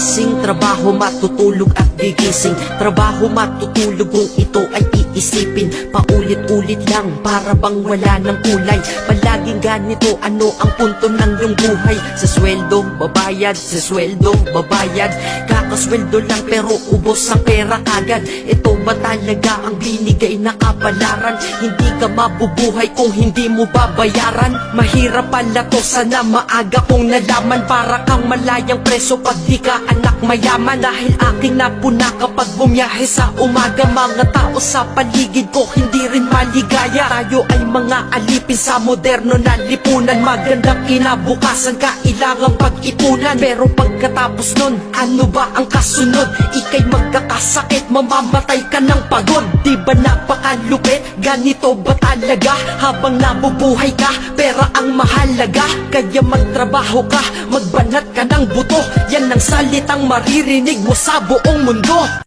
gigising. Trabaho, matutulog at gigising. Trabaho, matutulog kung ito ay iisipin. Paulit-ulit lang para bang wala ng kulay. Palaging ganito, ano ang punto ng iyong buhay? Sa sweldo, babayad. Sa sweldo, babayad. Kakasweldo lang pero ubos ang pera agad. Ito ba talaga ang binigay na kapalaran? Hindi ka mabubuhay kung hindi mo babayaran. Mahirap pala to, sana maaga kong nalaman. Para kang malayang preso pag di ka anak mayaman. Dahil aking napuna kapag bumiyahe sa umaga. Mga tao sa paligid ko hindi rin maligaya. Tayo ay mga alipin sa moderno na lipunan. Magandang kinabukasan, kailangang pag-ipunan. Pero pagkatapos nun, ano ba ang kasunod? Ika'y magkakasakit, mamamatay ka ng pagod. Di ba napakalupit? Ganito ba talaga? Habang nabubuhay ka, pera ang mahalaga. Kaya magtrabaho ka, magbanat ka ng buto. Yan ang salitang maririnig mo sa buong mundo.